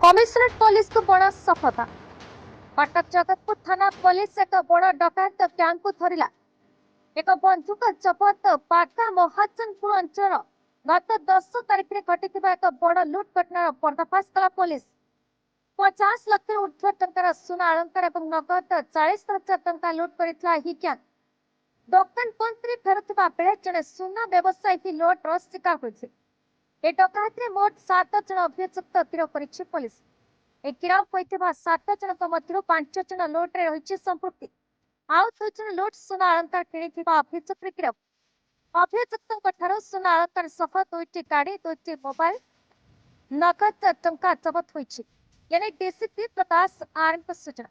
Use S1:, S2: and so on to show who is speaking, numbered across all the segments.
S1: Commissionerate police को बड़ सफलता। कटक जगतपुर थाना पुलिस एक बड़ डकायत गैंग को धरला। एक बंधुक जबत बागा महाजनपुर अंचल गत 10 तारिख में घटी एक बड़ लुट घटनार पर्दाफाश कला पुलिस। 50 लाख ऊर्ध्व टंकार सुना अलंकार और नगद 40,000 टंका लुट कर गैंग दोकान बंद फेरुवा बेले जड़े सुना व्यवसायी लुट्र शिकार होते। ए डकायत में मोट 7 जन अभियुक्त गिरफ कर पुलिस। गिरफ होता 7 जन मध्य 5 जन लुट्रे रही संपृक्ति। आउ 2 जन लुट सुना अलंकार कि अभियुक्त गिरफ। अभियुक्त सुना अलंकार सह 2टी गाड़ी 2टी मोबाइल नगद टंका जबत होती। डीसीपी प्रकाश आर सूचना।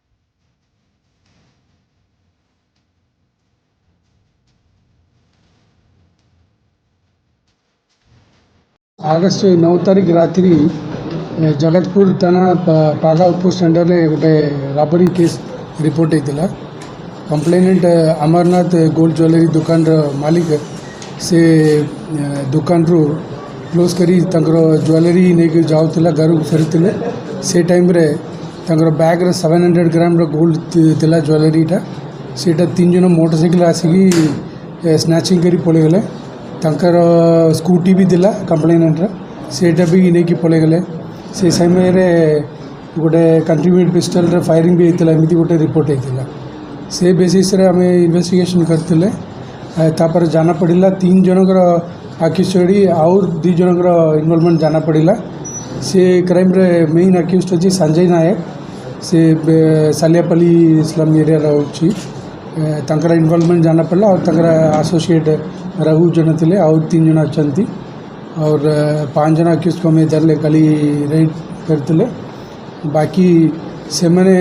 S2: आगस्ट 9 तारीख रात्रि जगतपुर थाना पागा पोस्ट अंडर गोटे रबरी केस रिपोर्ट होता। कंप्लेनेंट अमरनाथ गोल्ड ज्वेलरी दुकान मालिक से दुकान रू क्लोज करी ज्वेलरी नहीं जाऊला घर फेरुले से टाइम रे बैग 700 ग्राम गोल्ड थिला ज्वेलरीटा सेटा 3 जन मोटरसाइकिल आसिकी स्नाचिंग करी पड़ेगले। तंकर स्कूटी भी दिला कंप्लेनेंट सेटा भी नहीं पड़े गले। से समय रे गोटे कंट्रीब्यूट पिस्टल रे फायरिंग भी होता एमती गोटे रिपोर्ट होता। से बेसिस रे आम इन्वेस्टिगेशन करते तापर जाना पड़ा 3 जनकर आक्यूजडी आउर 2 जनकर इनवॉल्वमेंट जाना पड़ा। से क्राइम रे मेन आक्यूज्ड अच्छी संजय नायक से सालियापल्ली इस्लाम एरिया रोची तंकर इनवॉल्वमेंट जाना पड़ा और तंकर एसोसिएट रघु जन थे और 3 जन अच्छा और 5 जन आक्यूज को हमें धरले कल रेड करते। बाकी से मैंने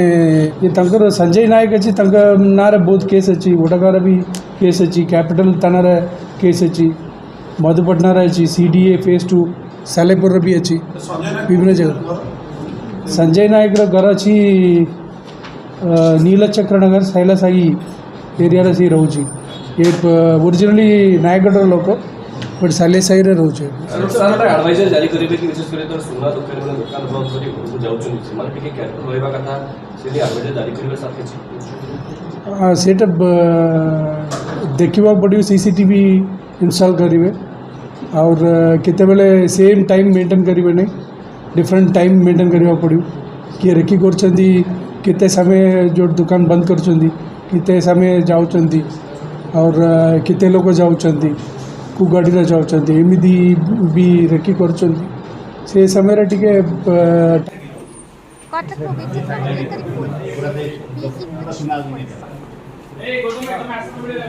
S2: ये तंकर संजय नायक अच्छी ना बहुत केस अच्छी वोटाकार भी केस अच्छी कैपिटल थाना केस अच्छी मधुपटना अच्छी CDA फेज 2 सालेपुर भी अच्छी विभिन्न जगह। संजय नायक घर अच्छी नीलचक्र नगर शैला साई एरिया सी रोचे। ये ओरिजिनली नायगढ़ लोक बट साले साई रे रोचे।
S3: एडवाइजर जारी करिवे कि विशेष करे तो सुना दुकान में दुकान बंद करी घर जाउछन माने टिके केयरफुल रहबा कथा सेली एडवाइजर जारी करिवे साथे छी
S2: सेटअप देखिबा पड़ियो सीसीटीवी इंस्टॉल करिवे और केते बेले सेम टाइम मेंटेन करिवे नहीं डिफरेंट टाइम मेंटेन करबा पड़ियो कि रेकी करछंदी केते समय जो दुकान बंद करछंदी केते समय जाउछंदी और केते लोग जाउछंदी को गाड़ी रे जाउछंदी एमिदी भी रेकी करछंदी से समय रे टिके
S1: कटक विचित्र